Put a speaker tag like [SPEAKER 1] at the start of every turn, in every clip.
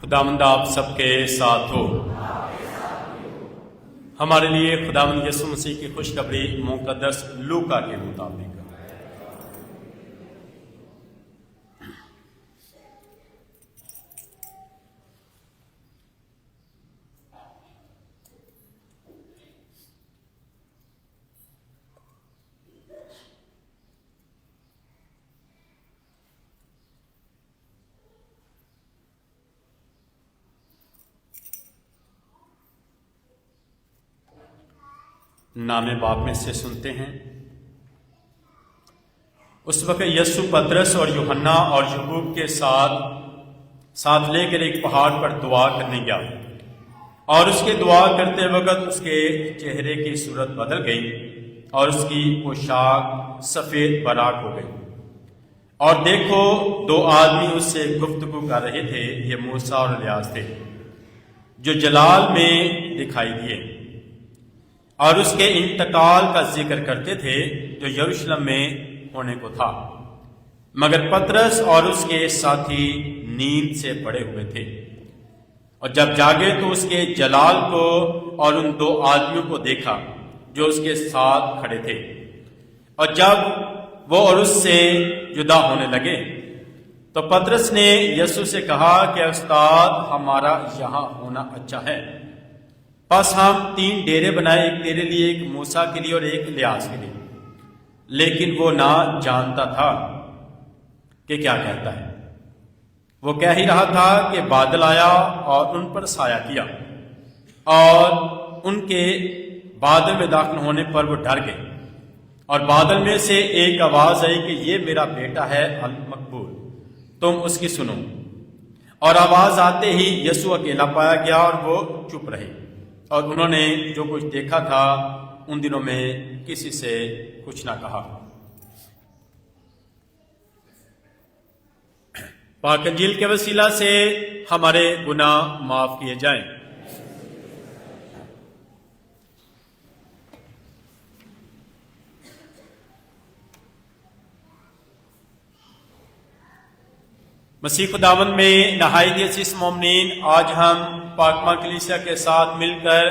[SPEAKER 1] خداوند آپ سب کے ساتھ ہو۔ ہمارے لیے خداوند یسوع مسیح کی خوشخبری مقدس لوکا کے مطابق نام باپ میں سے سنتے ہیں۔ اس وقت یسوع پطرس اور یوحنا اور یعقوب کے ساتھ لے کر ایک پہاڑ پر دعا کرنے گیا، اور اس کے دعا کرتے وقت اس کے چہرے کی صورت بدل گئی اور اس کی پوشاک سفید براق ہو گئی، اور دیکھو دو آدمی اس سے گفتگو کر رہے تھے، یہ موسیٰ اور الیاس تھے، جو جلال میں دکھائی دیے اور اس کے انتقال کا ذکر کرتے تھے جو یروشلم میں ہونے کو تھا، مگر پطرس اور اس کے ساتھی نیند سے پڑے ہوئے تھے، اور جب جاگے تو اس کے جلال کو اور ان دو آدمیوں کو دیکھا جو اس کے ساتھ کھڑے تھے، اور جب وہ اور اس سے جدا ہونے لگے تو پطرس نے یسوع سے کہا کہ استاد، ہمارا یہاں ہونا اچھا ہے، بس ہم 3 ڈیرے بنائے، ایک تیرے لیے، ایک موسیٰ کے لیے اور ایک الیاس کے لیے۔ لیکن وہ نہ جانتا تھا کہ کیا کہتا ہے۔ وہ کہہ ہی رہا تھا کہ بادل آیا اور ان پر سایہ کیا، اور ان کے بادل میں داخل ہونے پر وہ ڈر گئے، اور بادل میں سے ایک آواز آئی کہ یہ میرا بیٹا ہے المقبول، تم اس کی سنو۔ اور آواز آتے ہی یسوع اکیلا پایا گیا اور وہ چپ رہے، اور انہوں نے جو کچھ دیکھا تھا ان دنوں میں کسی سے کچھ نہ کہا۔ پاک انجیل کے وسیلہ سے ہمارے گناہ معاف کیے جائیں۔ مسیح خداوند میں نہایت عزیز مومنین، آج ہم پاکماں کلیسیا کے ساتھ مل کر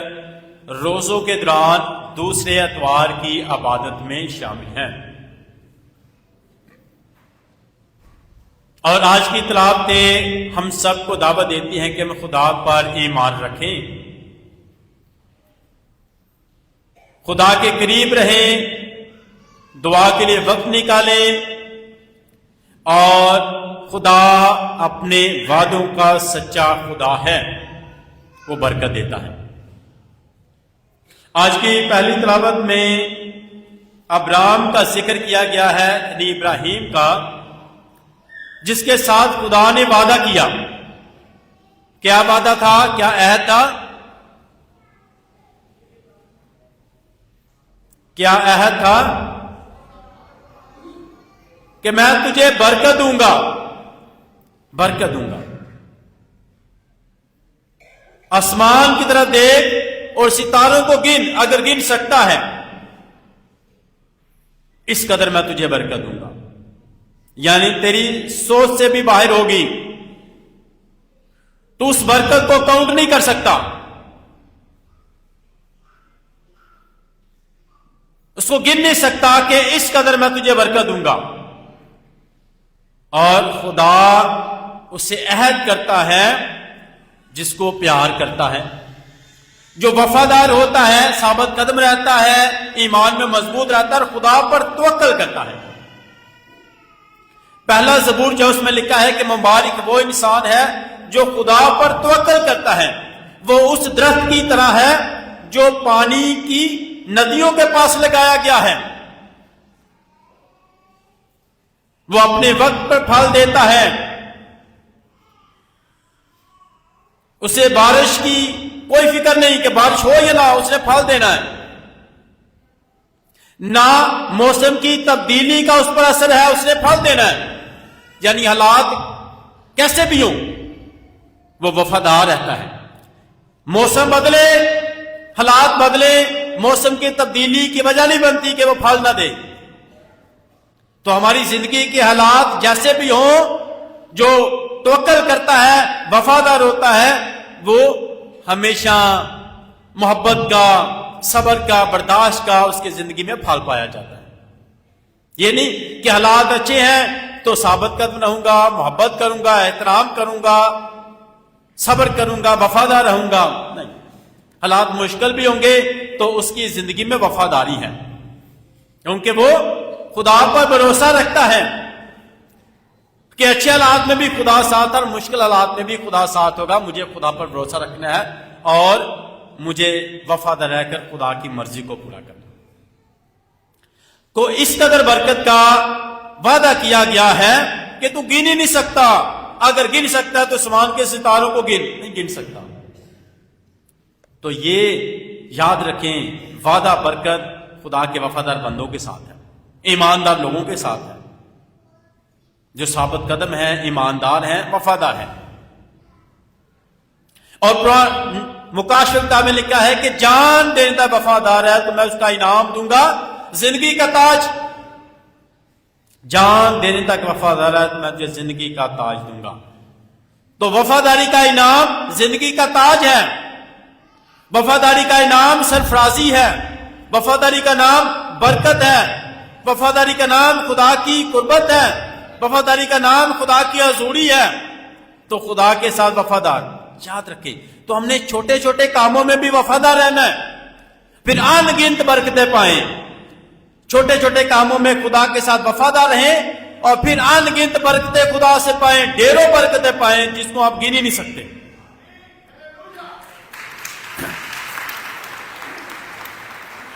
[SPEAKER 1] روزوں کے دوران دوسرے اتوار کی عبادت میں شامل ہیں، اور آج کی تلاوتیں ہم سب کو دعوت دیتی ہیں کہ ہم خدا پر ایمان رکھیں، خدا کے قریب رہیں، دعا کے لیے وقت نکالیں، اور خدا اپنے وعدوں کا سچا خدا ہے، وہ برکت دیتا ہے۔ آج کی پہلی تلاوت میں ابراہیم کا ذکر کیا گیا ہے، یعنی ابراہیم کا، جس کے ساتھ خدا نے وعدہ کیا۔ کیا وعدہ تھا؟ کیا عہد تھا؟ کیا عہد تھا؟ کہ میں تجھے برکت دوں گا، برکت دوں گا، آسمان کی طرف دیکھ اور ستاروں کو گن، اگر گن سکتا ہے، اس قدر میں تجھے برکت دوں گا، یعنی تیری سوچ سے بھی باہر ہوگی، تو اس برکت کو کاؤنٹ نہیں کر سکتا، اس کو گن نہیں سکتا کہ اس قدر میں تجھے برکت دوں گا۔ اور خدا اس سے عہد کرتا ہے جس کو پیار کرتا ہے، جو وفادار ہوتا ہے، ثابت قدم رہتا ہے، ایمان میں مضبوط رہتا ہے اور خدا پر توکل کرتا ہے۔ پہلا زبور جو اس میں لکھا ہے کہ مبارک وہ انسان ہے جو خدا پر توکل کرتا ہے، وہ اس درخت کی طرح ہے جو پانی کی ندیوں کے پاس لگایا گیا ہے، وہ اپنے وقت پر پھل دیتا ہے، اسے بارش کی کوئی فکر نہیں کہ بارش ہو یا نہ ہو، اس نے پھل دینا ہے، نہ موسم کی تبدیلی کا اس پر اثر ہے، اس نے پھل دینا ہے، یعنی حالات کیسے بھی ہوں وہ وفادار رہتا ہے۔ موسم بدلے، حالات بدلے، موسم کی تبدیلی کی وجہ نہیں بنتی کہ وہ پھل نہ دے۔ تو ہماری زندگی کے حالات جیسے بھی ہوں، جو توکل کرتا ہے، وفادار ہوتا ہے، وہ ہمیشہ محبت کا، صبر کا، برداشت کا اس کی زندگی میں پھل پایا جاتا ہے۔ یہ نہیں کہ حالات اچھے ہیں تو ثابت قدم رہوں گا، محبت کروں گا، احترام کروں گا، صبر کروں گا، وفادار رہوں گا، نہیں، حالات مشکل بھی ہوں گے تو اس کی زندگی میں وفاداری ہے، کیونکہ وہ خدا پر بھروسہ رکھتا ہے کہ اچھے حالات میں بھی خدا ساتھ اور مشکل حالات میں بھی خدا ساتھ ہوگا، مجھے خدا پر بھروسہ رکھنا ہے اور مجھے وفادار رہ کر خدا کی مرضی کو پورا کرنا۔ کو اس قدر برکت کا وعدہ کیا گیا ہے کہ تو گن ہی نہیں سکتا، اگر گن سکتا ہے تو آسمان کے ستاروں کو نہیں گن سکتا۔ تو یہ یاد رکھیں، وعدہ برکت خدا کے وفادار بندوں کے ساتھ ہے، ایماندار لوگوں کے ساتھ ہے، جو ثابت قدم ہیں، ایماندار ہیں، وفادار ہیں۔ اور مکاشفہ کتاب میں لکھا ہے کہ جان دینے تک وفادار ہے تو میں اس کا انعام دوں گا، زندگی کا تاج۔ جان دینے تک وفادار ہے تو میں تجھے زندگی کا تاج دوں گا۔ تو وفاداری کا انعام زندگی کا تاج ہے، وفاداری کا انعام سرفرازی ہے، وفاداری کا نام برکت ہے، وفاداری کا نام خدا کی قربت ہے، وفاداری کا نام خدا کی حضوری ہے۔ تو خدا کے ساتھ وفادار، یاد رکھیں، تو ہم نے چھوٹے چھوٹے کاموں میں بھی وفادار رہنا ہے، پھر ان گنت برکتیں پائیں۔ چھوٹے چھوٹے کاموں میں خدا کے ساتھ وفادار رہیں اور پھر ان گنت برکتیں خدا سے پائیں، ڈھیروں برکتیں پائیں جس کو آپ گن ہی نہیں سکتے۔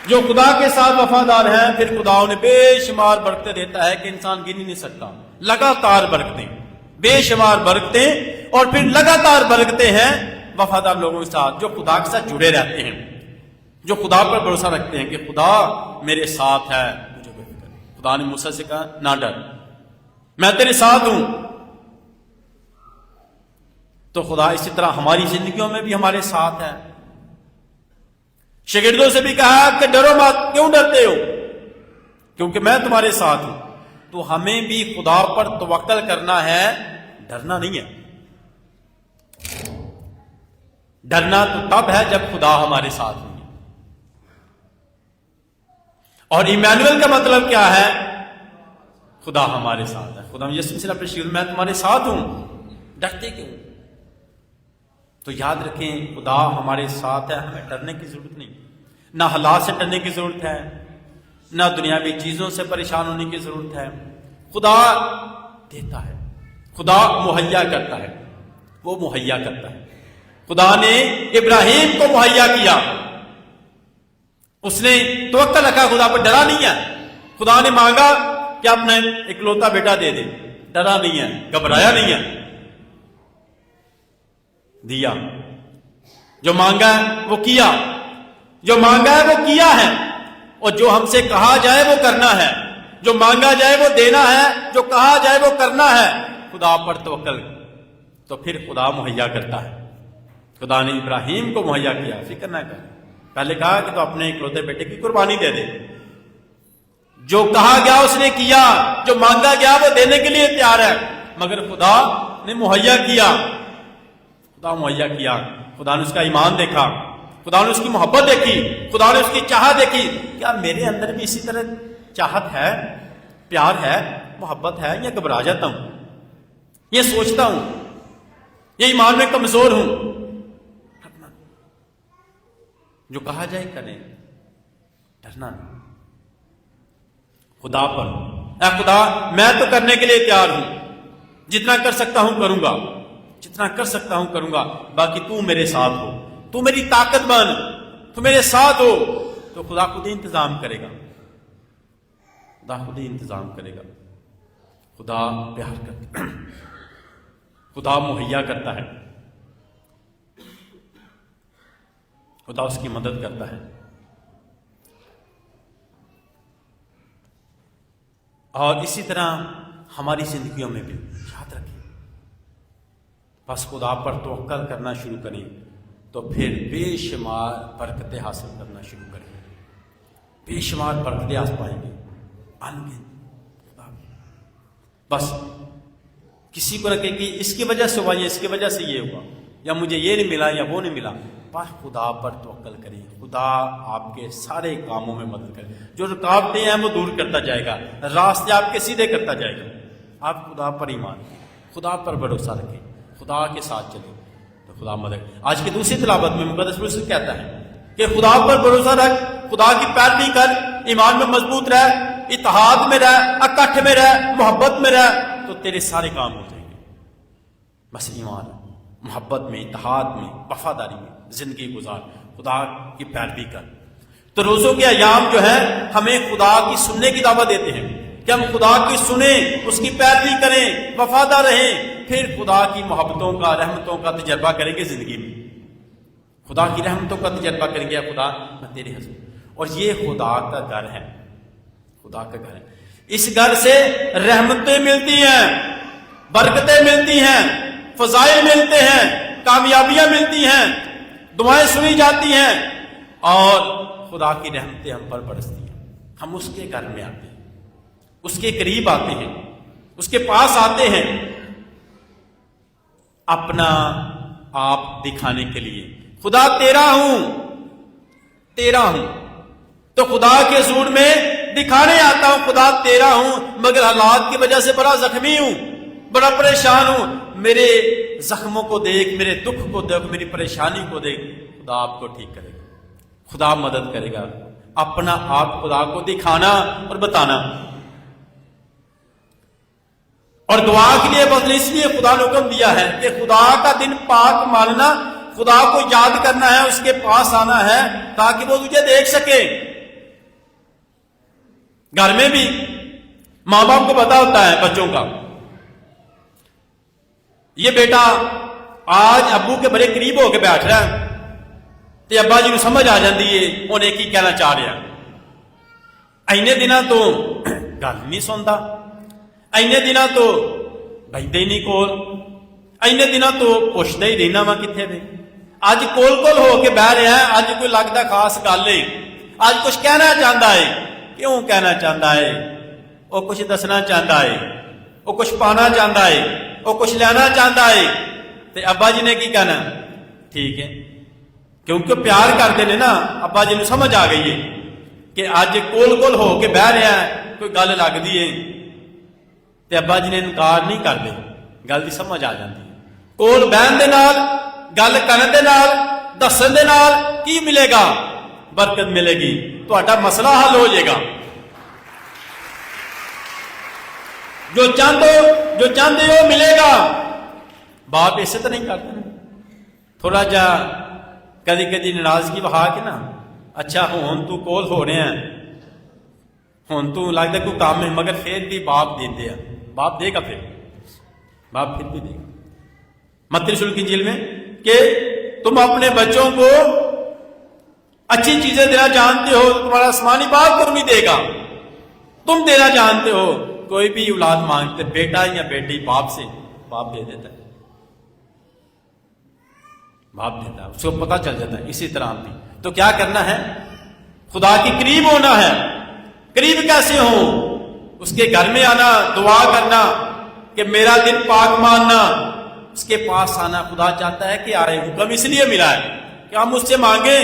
[SPEAKER 1] جو خدا کے ساتھ وفادار ہیں پھر خدا انہیں بے شمار برکتیں دیتا ہے کہ انسان گن ہی نہیں سکتا، لگاتار برکتیں، بے شمار برکتیں، اور پھر لگاتار برکتیں ہیں وفادار لوگوں کے ساتھ جو خدا کے ساتھ جڑے رہتے ہیں، جو خدا پر بھروسہ رکھتے ہیں کہ خدا میرے ساتھ ہے، مجھے کوئی فکر نہیں۔ خدا نے موسیٰ سے کہا نہ ڈر، میں تیرے ساتھ ہوں۔ تو خدا اسی طرح ہماری زندگیوں میں بھی ہمارے ساتھ ہے۔ شاگردوں سے بھی کہا کہ ڈرو مت، کیوں ڈرتے ہو؟ کیونکہ میں تمہارے ساتھ ہوں۔ تو ہمیں بھی خدا پر توکل کرنا ہے، ڈرنا نہیں ہے۔ ڈرنا تو تب ہے جب خدا ہمارے ساتھ ہوں۔ اور ایمانویل کا مطلب کیا ہے؟ خدا ہمارے ساتھ ہے۔ خدا یسوع مسیح اپنے شعر میں تمہارے ساتھ ہوں، ڈرتے کیوں؟ تو یاد رکھیں، خدا ہمارے ساتھ ہے، ہمیں ڈرنے کی ضرورت نہیں، نہ حالات سے ڈرنے کی ضرورت ہے، نہ دنیاوی چیزوں سے پریشان ہونے کی ضرورت ہے۔ خدا دیتا ہے، خدا مہیا کرتا ہے، وہ مہیا کرتا ہے۔ خدا نے ابراہیم کو مہیا کیا، اس نے توکل رکھا، خدا پر ڈرا نہیں ہے۔ خدا نے مانگا کہ اپنا اکلوتا بیٹا دے دے، ڈرا نہیں ہے، گھبرایا نہیں ہے، دیا۔ جو مانگا ہے وہ کیا، جو مانگا ہے وہ کیا ہے، اور جو ہم سے کہا جائے وہ کرنا ہے، جو مانگا جائے وہ دینا ہے، جو کہا جائے وہ کرنا ہے۔ خدا پر توکل، تو پھر خدا مہیا کرتا ہے۔ خدا نے ابراہیم کو مہیا کیا، فکر نہ کر، پہلے کہا کہ تو اپنے اکلوتے بیٹے کی قربانی دے دے۔ جو کہا گیا اس نے کیا، جو مانگا گیا وہ دینے کے لیے تیار ہے، مگر خدا نے مہیا کیا، خدا مہیا کیا۔ خدا نے اس کا ایمان دیکھا، خدا نے اس کی محبت دیکھی، خدا نے اس کی چاہت دیکھی۔ کیا میرے اندر بھی اسی طرح چاہت ہے، پیار ہے، محبت ہے، یا گھبرا جاتا ہوں، یہ سوچتا ہوں، یہ ایمان میں کمزور ہوں؟ جو کہا جائے کریں، ڈرنا نہیں۔ خدا پر، اے خدا میں تو کرنے کے لیے تیار ہوں، جتنا کر سکتا ہوں کروں گا، جتنا کر سکتا ہوں کروں گا، باقی تو میرے ساتھ ہو، تو میری طاقت بن، تو میرے ساتھ ہو۔ تو خدا خود ہی انتظام کرے گا، خدا خود ہی انتظام کرے گا۔ خدا پیار کرتا ہے، خدا مہیا کرتا ہے، خدا اس کی مدد کرتا ہے۔ اور اسی طرح ہماری زندگیوں میں بھی یاد رکھیں، بس خدا پر توکل کرنا شروع کریں تو پھر بے شمار برکتیں حاصل کرنا شروع کریں، بے شمار برکتیں آپ پائیں گے، بس کسی کو نہ کہ اس کی وجہ سے ہوا یا اس کی وجہ سے یہ ہوا یا مجھے یہ نہیں ملا یا وہ نہیں ملا، بس خدا پر توکل کریں، خدا آپ کے سارے کاموں میں مدد کرے، جو رکاوٹیں ہیں وہ دور کرتا جائے گا، راستے آپ کے سیدھے کرتا جائے گا۔ آپ خدا پر ایمان رکھیں، خدا پر بھروسہ رکھیں، خدا کے ساتھ چلیں تو خدا مدد۔ آج کی دوسری تلاوت میں مقدس پولس کہتا ہے کہ خدا پر بھروسہ رکھ، خدا کی پیروی کر، ایمان میں مضبوط رہ، اتحاد میں رہ، اکٹھ میں رہ، محبت میں رہ، تو تیرے سارے کام ہو جائیں گے۔ بس ایمان، محبت میں، اتحاد میں، وفاداری میں زندگی گزار، خدا کی پیروی کر۔ تو روزوں کے ایام جو ہے ہمیں خدا کی سننے کی دعوت دیتے ہیں کہ ہم خدا کی سنیں، اس کی پیروی کریں، وفادار رہیں، پھر خدا کی محبتوں کا، رحمتوں کا تجربہ کریں گے زندگی میں، خدا کی رحمتوں کا تجربہ کریں گے۔ یا خدا میں تیرے حضور، اور یہ خدا کا گھر ہے، خدا کا گھر ہے۔ اس گھر سے رحمتیں ملتی ہیں، برکتیں ملتی ہیں، فضائل ملتے ہیں، کامیابیاں ملتی ہیں، دعائیں سنی جاتی ہیں، اور خدا کی رحمتیں ہم پر برستی ہیں۔ ہم اس کے گھر میں آتے ہیں، اس کے قریب آتے ہیں، اس کے پاس آتے ہیں اپنا آپ دکھانے کے لیے۔ خدا تیرا ہوں، تیرا ہوں، تو خدا کے حضور میں دکھانے آتا ہوں خدا تیرا ہوں، مگر حالات کی وجہ سے بڑا زخمی ہوں، بڑا پریشان ہوں۔ میرے زخموں کو دیکھ، میرے دکھ کو دیکھ، میری پریشانی کو دیکھ، خدا آپ کو ٹھیک کرے گا، خدا مدد کرے گا۔ اپنا آپ خدا کو دکھانا اور بتانا، اور دعا کے لیے بس اس لیے خدا نے حکم دیا ہے کہ خدا کا دن پاک ماننا، خدا کو یاد کرنا ہے، اس کے پاس آنا ہے تاکہ وہ تجھے دیکھ سکے۔ گھر میں بھی ماں باپ کو پتا ہوتا ہے بچوں کا، یہ بیٹا آج ابو کے بڑے قریب ہو کے بیٹھ رہا ہے تو ابا جی کو سمجھ آ جاتی ہے انہیں کی کہنا چاہ رہا۔ اینے دنوں تو گل نہیں سنتا، اینے دنوں تو بہتے ہی نہیں کول، اینے دنوں تو پوچھتا ہی رہنا وا کتنے دے، اج کول کول ہو کے بہ رہا ہے، اج کوئی لگتا خاص گل ہے، اج کچھ کہنا چاہتا ہے۔ کیوں کہنا چاہتا ہے؟ وہ کچھ دسنا چاہتا ہے، وہ کچھ پانا چاہتا ہے، وہ کچھ لینا چاہتا ہے، تو ابا جی نے کی کہنا ٹھیک ہے، کیونکہ پیار کرتے ہیں نا۔ ابا جی نے سمجھ آ گئی ہے کہ اج کول کول ہو کے بہ رہا ہے، کوئی گل لگتی ہے، تو ابا جی نے انکار نہیں کرتے، گل کی سمجھ آ جاتی ہے۔ کول بہن دے نال، گل کرن دے نال، دسن دے نال کی ملے گا؟ برکت ملے گی، تہاڈا مسئلہ حل ہو جائے گا۔ جو چاہتے ہو ملے گا۔ باپ ایسے تو نہیں کرتے، تھوڑا جا کدی کدی ناراضگی بہا کے نا، اچھا ہون تو کول ہو رہے ہیں، ہون تو لگتا کوئی کام ہے، مگر پھر بھی باپ دیتے ہیں، باپ دے گا، پھر باپ پھر بھی دے گا۔ متی رسول کی انجیل میں کہ تم اپنے بچوں کو اچھی چیزیں دینا جانتے ہو، تمہارا آسمانی باپ کیوں نہیں دے گا؟ تم دینا جانتے ہو۔ کوئی بھی اولاد مانگتے، بیٹا یا بیٹی، باپ سے، باپ دے دیتا ہے، باپ دیتا ہے، اس کو پتہ چل جاتا ہے۔ اسی طرح بھی تو کیا کرنا ہے؟ خدا کے قریب ہونا ہے۔ قریب کیسے ہوں؟ اس کے گھر میں آنا، دعا کرنا کہ میرا دن پاک ماننا، اس کے پاس آنا۔ خدا چاہتا ہے کہ آئے، حکم اس لیے ملا ہے کہ ہم اس سے مانگیں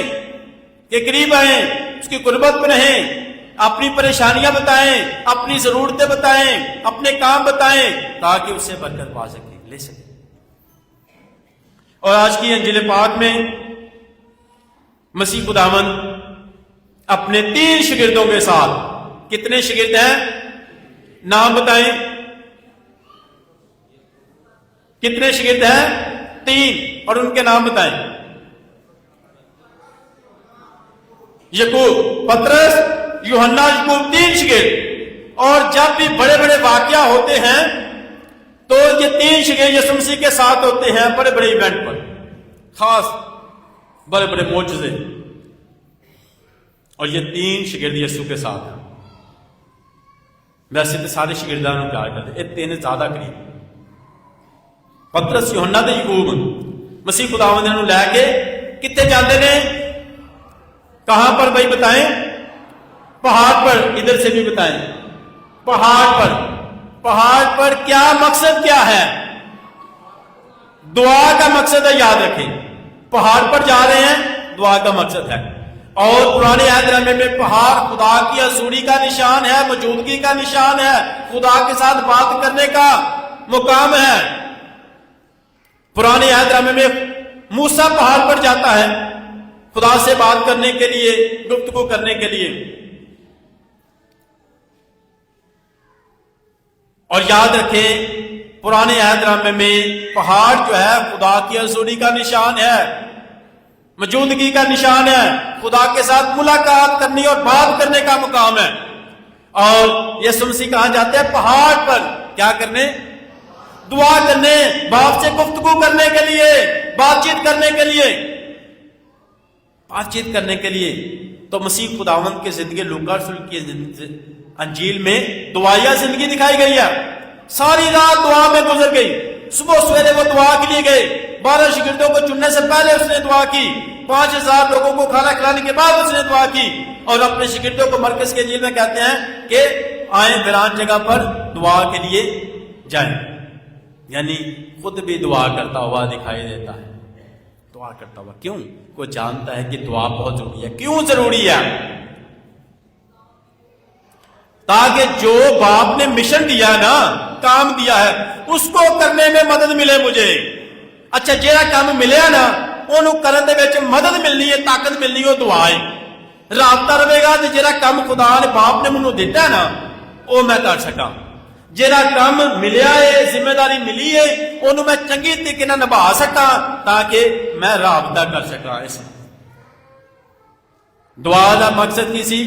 [SPEAKER 1] کہ قریب آئیں، اس کی قربت میں رہیں، اپنی پریشانیاں بتائیں، اپنی ضرورتیں بتائیں، اپنے کام بتائیں، تاکہ اس سے برکت پا سکیں، لے سکیں۔ اور آج کی انجیل پاک میں مسیح خداوند اپنے 3 شاگردوں کے ساتھ، کتنے شاگرد ہیں؟ نام بتائیں، کتنے شاگرد ہیں؟ 3، اور ان کے نام بتائیں۔ یعقوب، پطرس، یوحنا، یعقوب، 3 شاگرد۔ اور جب بھی بڑے بڑے واقعہ ہوتے ہیں تو یہ 3 شاگرد یسوع مسیح کے ساتھ ہوتے ہیں، بڑے بڑے ایونٹ پر، خاص بڑے بڑے معجزے، اور یہ 3 شاگرد یسوع کے ساتھ ہیں۔ ویسے تو سارے شاگردان کو پیار کرتے، یہ 3 زیادہ قریب، پطرس، یوحنا تے یعقوب۔ مسیح خداوند نے لے کے کتنے جاندے نے؟ کہاں پر بھائی بتائیں؟ پہاڑ پر، ادھر سے بھی بتائیں، پہاڑ پر۔ پہاڑ پر کیا مقصد کیا ہے؟ دعا کا مقصد ہے، یاد رکھیں. پہاڑ پر جا رہے ہیں، دعا کا مقصد ہے. اور پرانے عہد نامے میں پہاڑ خدا کی حضوری کا نشان ہے، موجودگی کا نشان ہے، خدا کے ساتھ بات کرنے کا مقام ہے. پرانے عہد نامے میں موسیٰ پہاڑ پر جاتا ہے خدا سے بات کرنے کے لیے، گفتگو کرنے کے لیے. اور یاد رکھیں پرانے عہد نامے میں پہاڑ جو ہے خدا کی حضوری کا نشان ہے، موجودگی کا نشان ہے، خدا کے ساتھ ملاقات کرنے اور بات کرنے کا مقام ہے. اور یسوع مسیح کہاں جاتے ہیں؟ پہاڑ پر. کیا کرنے؟ دعا کرنے، باپ سے گفتگو کرنے کے لیے، بات چیت کرنے کے لیے، بات چیت کرنے کے لیے. تو مسیح خداوند کی زندگی، لوکا رسول کی انجیل میں دعائیا زندگی دکھائی گئی ہے. ساری رات دعا میں گزر گئی. صبح سویرے وہ دعا کے لیے گئے. 12 شاگردوں کو چننے سے پہلے اس نے دعا کی. 5000 لوگوں کو کھانا کھلانے کے بعد اس نے دعا کی. اور اپنے شاگردوں کو مرکز کے انجیل میں کہتے ہیں کہ آئیں ویران جگہ پر دعا کے لیے جائیں. یعنی خود بھی دعا کرتا ہوا دکھائی دیتا ہے. دعا کرتا ہوا کیوں؟ وہ جانتا ہے کہ دعا بہت ضروری ہے. کیوں ضروری ہے؟ تاکہ جو باپ نے مشن دیا نا، کام دیا ہے، اس کو کرنے میں مدد ملے مجھے. اچھا جہاں کام ملے نا انہوں کرنے دے وچ مدد ملنی ہے، طاقت ملنی ہے، دعا ہے. رابطہ رہے گا تو جہاں کام خدا نے باپ نے مجھے دیتا ہے نا وہ میں کر سکا. جہاں کام ملیا ہے، ذمہ داری ملی ہے، انہوں میں چنگی طریقے نال نبھا سکا تاکہ میں رابطہ کر سکا. اس دعا کا مقصد کی سی؟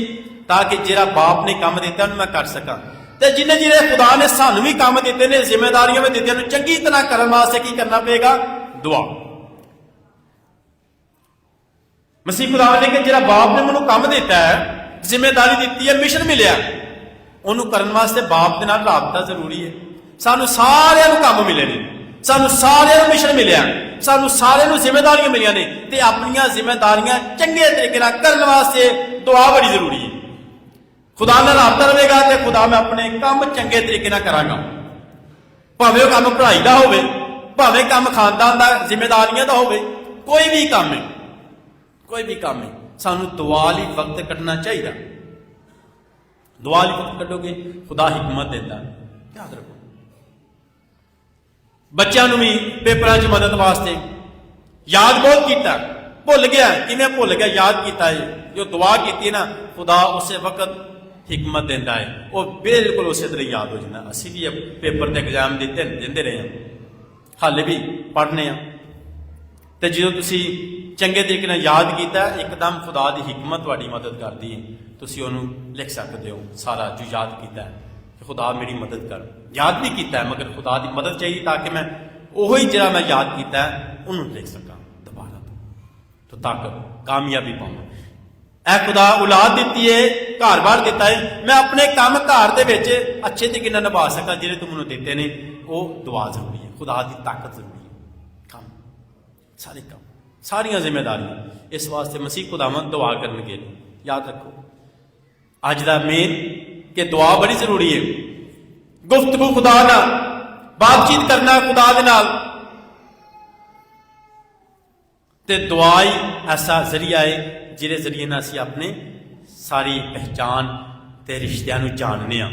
[SPEAKER 1] تاکہ جہاں باپ نے کام دیتا ہے میں کر سکا. تے جنہیں جنہیں خدا نے سانو بھی کام دیتے ہیں، ذمہ داریاں میں دیتے ہیں، چنگی طرح کرنے واسطے کی کرنا پڑے گا؟ دعا. مسیح خدا نے کہ جہاں باپ نے مجھے کام دیتا ہے، ذمہ داری دیتی ہے، مشن ملیا، انہوں کرنے واسطے باپ کے نال رابطہ ضروری ہے. سانو سارے کام ملے نے، سانو سارے مشن ملیا، سانو سارے ذمہ داریاں ملیاں نے. تے اپنی ذمہ داریاں چنگے طریقے نال کرنے واسطے دعا بڑی ضروری ہے. خدا نال رابطہ رہے گا تے خدا میں اپنے کام چنگے طریقے نال کراں گا. بھاویں وہ کام پڑھائی دا ہوے، بھاویں کام خاندان دا ذمہ داریاں دا ہوے، کوئی بھی کام ہے، کوئی بھی کام ہے، سانو دعا لئی وقت کٹنا چاہیے. دعا لئی وقت کٹو گے خدا حکمت دیتا ہے. یاد رکھو. بچوں بھی پیپراں چ مدد واسطے یاد بہت کیتا، بھول گیا. کیویں بھول گیا؟ یاد کیتا ہے. جو دعا کیتی نا خدا اسے وقت حکمت دینا ہے، وہ بالکل اسی طرح یاد ہو جانا. اسی بھی پیپر تے ایگزام دیتے رہے ہیں، حالے بھی پڑھنے ہیں. تے جدوں تسی چنگے طریقے نال یاد کیتا ہے، ایک دم خدا دی حکمت تہاڈی مدد کرتی ہے. تسی انہوں لکھ سکتے ہو سارا جو یاد کیتا ہے کہ خدا میری مدد کر. یاد بھی کیتا ہے مگر خدا دی مدد چاہیے تاکہ میں وہی جڑا میں یاد کیتا ہے انہوں لکھ سکا دوبارہ تو تاکہ کامیابی پاؤں. اے خدا اولاد دیتی ہے، گھر بار دیتا ہے، میں اپنے کام گھر دے وچ اچھے طریقے نال نبھا سکا جڑے تم مینوں دیتے نے. وہ دعا ضروری ہے، خدا دی طاقت ضروری ہے. کام سارے کام ساریاں ذمہ داریاں اس واسطے مسیح خداوند دعا کرن گے. یاد رکھو اج دا مین کہ دعا بڑی ضروری ہے. گفتگو خدا نال، بات چیت کرنا خدا دے نال. تے دعا ہی ایسا ذریعہ ہے جہے ذریعے نال اسی اپنے ساری پہچان تے رشتیاں نو جاننے ہاں.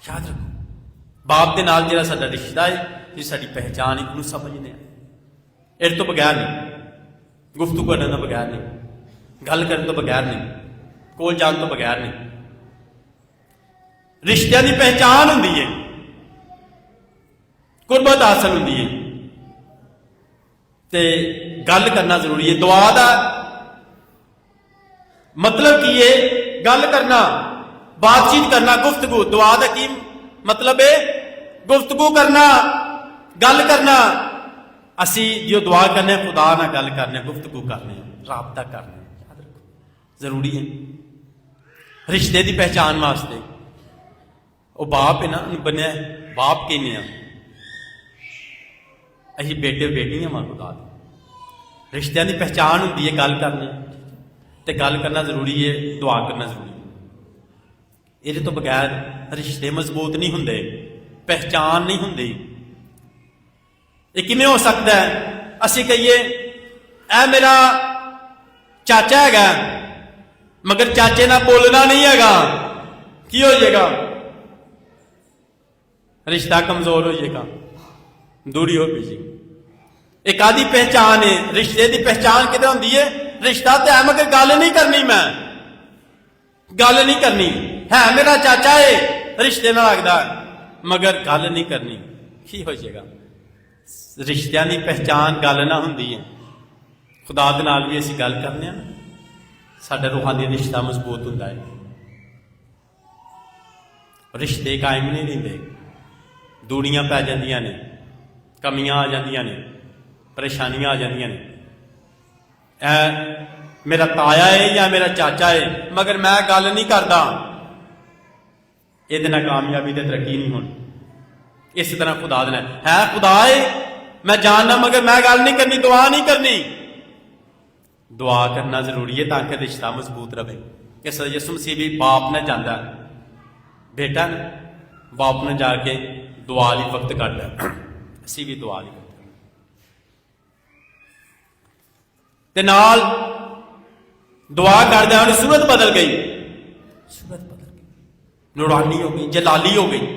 [SPEAKER 1] یاد رکھو باپ دے نال جہاں ساڈا رشتہ ہے، جی ساری پہچان ایک نو سمجھنے ہاں. اس تو بغیر نہیں، گفتگو کرنے تو بغیر نہیں، گل کرنے تو بغیر نہیں، کول جان تو بغیر نہیں. رشتیاں دی پہچان ہوندی ہے، قربت حاصل ہوندی ہے تے گل کرنا ضروری ہے. دعا دا مطلب کی ہے؟ گل کرنا، بات چیت کرنا، گفتگو. دعا دا کی مطلب ہے؟ گفتگو کرنا، گل کرنا. اسی جو دعا کرنے خدا نہ گل کرنے، گفتگو کرنے، رابطہ کرنے. یاد رکھو ضروری ہے رشتے دی پہچان واسطے. وہ باپ ہے نا بنیا باپ کہنے ہیں، اسی بیٹے بیٹیاں ماں خدا دی. رشتیاں دی پہچان ہوتی ہے گل کرنا، تے گل کرنا ضروری ہے، دعا کرنا ضروری ہے. یہ تو بغیر رشتے مضبوط نہیں ہوندے. ਪਹਿਚਾਨ ਨਹੀਂ ਹੁੰਦੀ। ਇਹ ਕਿਵੇਂ ਹੋ ਸਕਦਾ ਹੈ? ਅਸੀਂ ਕਹੀਏ ਇਹ ਮੇਰਾ ਚਾਚਾ ਹੈਗਾ, ਮਗਰ ਚਾਚੇ ਨਾਲ ਬੋਲਣਾ ਨਹੀਂ ਹੈਗਾ, ਕੀ ਹੋ ਜਾਏਗਾ? ਰਿਸ਼ਤਾ ਕਮਜ਼ੋਰ ਹੋ ਜਾਏਗਾ, ਦੂਰੀ ਹੋ ਪਈ। ਇੱਕ ਆਦੀ ਪਹਿਚਾਨ ਹੈ, ਰਿਸ਼ਤੇ ਦੀ ਪਹਿਚਾਨ ਕਿਤੇ ਹੁੰਦੀ ਹੈ? ਰਿਸ਼ਤਾ ਤੇ ਹੈ ਮਗਰ ਗੱਲ ਨਹੀਂ ਕਰਨੀ, ਮੈਂ ਗੱਲ ਨਹੀਂ ਕਰਨੀ ਹੈ, ਮੇਰਾ ਚਾਚਾ ਹੈ, ਰਿਸ਼ਤੇ ਨਾਲ ਲੱਗਦਾ ਮਗਰ ਗੱਲ ਨਹੀਂ ਕਰਨੀ, ਕੀ ਹੋ ਜਾਏਗਾ? ਰਿਸ਼ਤਿਆਂ ਦੀ ਪਹਿਚਾਨ ਗੱਲ ਨਾ ਹੁੰਦੀ ਹੈ। ਖੁਦਾ ਦੇ ਨਾਲ ਵੀ ਅਸੀਂ ਗੱਲ ਕਰਨੇ ਆ, ਸਾਡਾ ਰੂਹਾਨੀ ਰਿਸ਼ਤਾ ਮਜ਼ਬੂਤ ਹੁੰਦਾ ਹੈ। ਰਿਸ਼ਤੇ ਕਾਇਮ ਨਹੀਂ ਰਹਿੰਦੇ, ਦੂਰੀਆਂ ਪੈ ਜਾਂਦੀਆਂ ਨੇ, ਕਮੀਆਂ ਆ ਜਾਂਦੀਆਂ ਨੇ, ਪਰੇਸ਼ਾਨੀਆਂ ਆ ਜਾਂਦੀਆਂ ਨੇ। ਮੇਰਾ ਤਾਇਆ ਹੈ ਜਾਂ ਮੇਰਾ ਚਾਚਾ ਹੈ ਮਗਰ ਮੈਂ ਗੱਲ ਨਹੀਂ ਕਰਦਾ, ਇਹਦੇ ਨਾਲ ਕਾਮਯਾਬੀ ਤੇ ਤਰੱਕੀ ਨਹੀਂ ਹੋਣੀ। ਇਸੇ ਤਰ੍ਹਾਂ ਖੁਦਾ ਦੇ ਨਾਲ ਹੈ, ਖੁਦਾ ਹੈ ਮੈਂ ਜਾਣਨਾ ਮਗਰ ਮੈਂ ਗੱਲ ਨਹੀਂ ਕਰਨੀ, ਦੁਆ ਨਹੀਂ ਕਰਨੀ। ਦੁਆ ਕਰਨਾ ਜ਼ਰੂਰੀ ਹੈ ਤਾਂ کہ ਰਿਸ਼ਤਾ ਮਜ਼ਬੂਤ ਰਵੇ। ਇਸ ਲਈ ਯਿਸੂ ਮਸੀਹ ਵੀ ਬਾਪ ਨੇ ਜਾਂਦਾ, ਬੇਟਾ ਬਾਪ ਨੇ ਜਾ ਕੇ ਦੁਆ ਲਈ ਵਕਤ ਕੱਢਦਾ, ਅਸੀਂ ਵੀ ਦੁਆ ਲਈ ਤੇ ਨਾਲ ਦੁਆ ਕਰਦਿਆਂ ਉਹਦੀ ਸੂਰਤ ਬਦਲ ਗਈ, ਸੂਰਤ ਬਦਲ ਗਈ, ਨੂਰਾਨੀ ਹੋ ਗਈ, ਜਲਾਲੀ ਹੋ ਗਈ,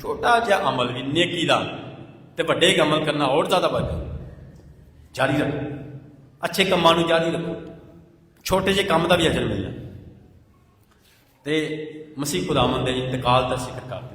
[SPEAKER 1] ਛੋਟਾ ਜਿਹਾ ਅਮਲ ਵੀ ਨੇਕੀ ਦਾ ਤੇ ਵੱਡੇ ਅਮਲ ਕਰਨਾ ਹੋਰ ਜ਼ਿਆਦਾ ਵੱਡਾ। ਜਾਰੀ ਰੱਖੋ, ਅੱਛੇ ਕੰਮਾਂ ਨੂੰ ਜਾਰੀ ਰੱਖੋ, ਛੋਟੇ ਜਿਹੇ ਕੰਮ ਦਾ ਵੀ ਅਜਰ ਮਿਲਣਾ। ਤੇ ਮਸੀਹ ਖੁਦਾਵੰਦ ਦੇ ਇੰਤਕਾਲ ਦਾ ਜ਼ਿਕਰ ਕਰਦੇ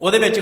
[SPEAKER 1] ਉਹਦੇ ਵਿੱਚ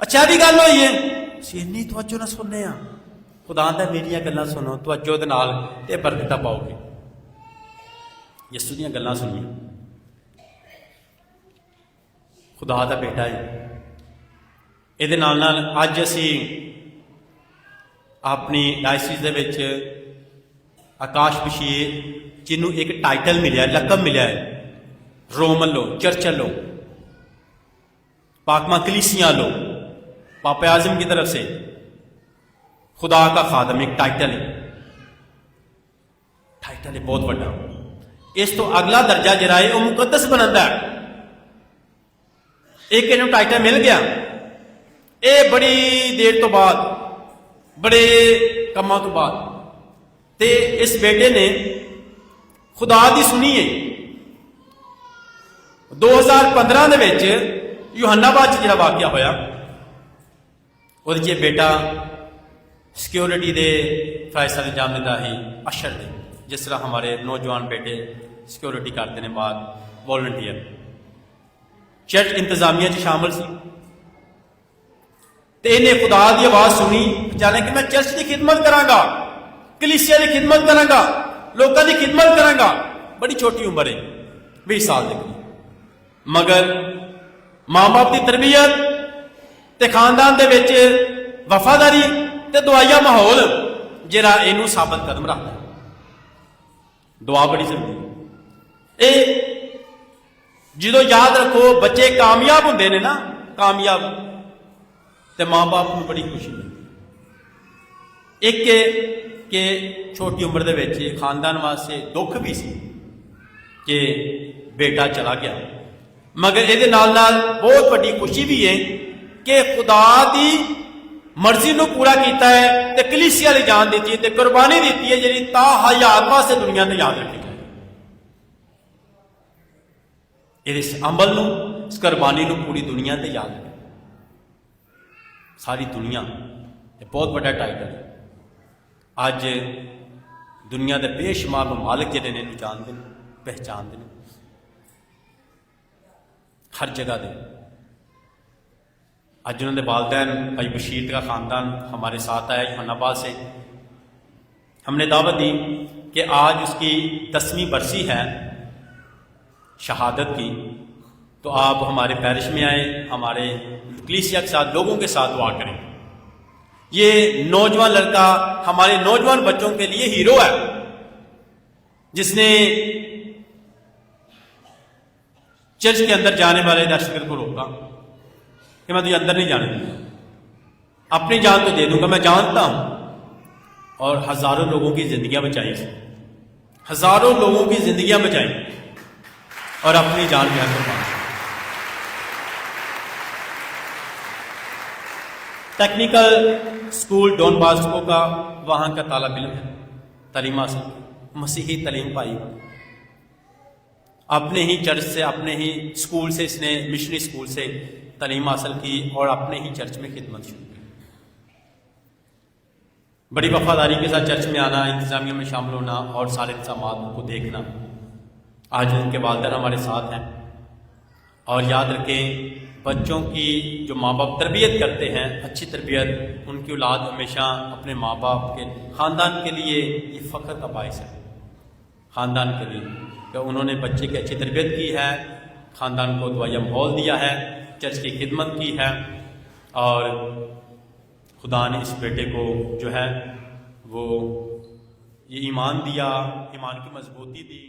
[SPEAKER 1] اچھا بھی گل ہوئی ہے سینی توجہ نہ سننے ہاں خدا آندا میری گلاں سنو توجہ دے نال تے برکتاں پاؤ گے یسو دیاں گلاں سنیاں خدا دا بیٹا ہے یہ اج اسی اپنی ڈائسس دے وچ آکاش بشیر جنوں ایک ٹائٹل ملیا ہے لقب ملیا ہے رومن لو چرچل لو پاکماں کلیسیاں لو پاپا اعظم کی طرف سے خدا کا خادم ایک ٹائٹل ہے بہت بڑا اس تو اگلا درجہ جڑا ہے وہ مقدس بنتا ہے ایک انہوں ٹائٹل مل گیا اے بڑی دیر تو بعد بڑے کماں تو بعد تے اس بیٹے نے خدا دی سنی ہے 2015 دے وچ یوحنا باچ جڑا واقعہ ہویا وہ بیٹا سیکیورٹی دے فیصلہ انجام دیتا ہی اشر دے جس طرح ہمارے نوجوان بیٹے سیکیورٹی کرتے ہیں بعد والنٹیئر چرچ انتظامیہ چ شامل سی تے انہیں خدا دی آواز سنی جانے کہ میں چرچ کی خدمت کراں گا کلیسیا کی خدمت کراں گا لوکاں دی خدمت کراں گا بڑی چھوٹی عمر ہے 20 سال دی مگر ماں باپ کی تربیت تے خاندان دے وچ وفاداری تے دعائیا ماحول جڑا اینو ثابت قدم رکھتا ہے دعا بڑی ضروری ہے جدو یاد رکھو بچے کامیاب ہوندے نے نا کامیاب تے ماں باپ کو بڑی خوشی ملتی ایک کہ چھوٹی عمر دے وچ خاندان واسطے دکھ بھی سی کہ بیٹا چلا گیا مگر یہ بہت بڑی خوشی بھی ہے کہ خدا دی مرضی نو پورا کیتا ہے تے کلیسیا لی جان دیتی ہے تے قربانی دیتی ہے جی تا حیات واسطے دنیا تے یاد رکھی جائے اس عمل نو اس قربانی نو پوری دنیا تے یاد رکھے ساری دنیا یہ بہت بڑا ٹائٹل ہے اج دنیا دے بے شمار ممالک جڑے نے جانتے ہیں پہچانتے ہیں ہر جگہ دے آج انہوں نے والدین بھائی بشیر کا خاندان ہمارے ساتھ آیا یوحنا آباد سے ہم نے دعوت دی کہ آج اس کی 10ویں برسی ہے شہادت کی تو آپ ہمارے پیرش میں آئے ہمارے کلیسیا کے ساتھ لوگوں کے ساتھ دعا کریں یہ نوجوان لڑکا ہمارے نوجوان بچوں کے لیے ہیرو ہے جس نے چرچ کے اندر جانے والے دہشتگرد کو روکا کہ میں تجھے اندر نہیں جانے دوں گا اپنی جان تو دے دوں گا میں جانتا ہوں اور ہزاروں لوگوں کی زندگیاں بچائی ہزاروں لوگوں کی زندگیاں بچائی اور اپنی جان بھی قربان ٹیکنیکل اسکول ڈون باسکو کا وہاں کا طالب علم ہے تعلیم حاصل مسیحی تعلیم پائی اپنے ہی چرچ سے اپنے ہی اسکول سے اس نے مشنری اسکول سے تعلیم حاصل کی اور اپنے ہی چرچ میں خدمت شروع کی بڑی وفاداری کے ساتھ چرچ میں آنا انتظامیہ میں شامل ہونا اور سارے انتظامات کو دیکھنا آج ان کے والدین ہمارے ساتھ ہیں اور یاد رکھیں بچوں کی جو ماں باپ تربیت کرتے ہیں اچھی تربیت ان کی اولاد ہمیشہ اپنے ماں باپ کے خاندان کے لیے یہ فخر کا باعث ہے خاندان کے لیے کہ انہوں نے بچے کی اچھی تربیت کی ہے خاندان کو دعائیا ماحول دیا ہے چرچ کی خدمت کی ہے اور خدا نے اس بیٹے کو جو ہے وہ یہ ایمان دیا ایمان کی مضبوطی دی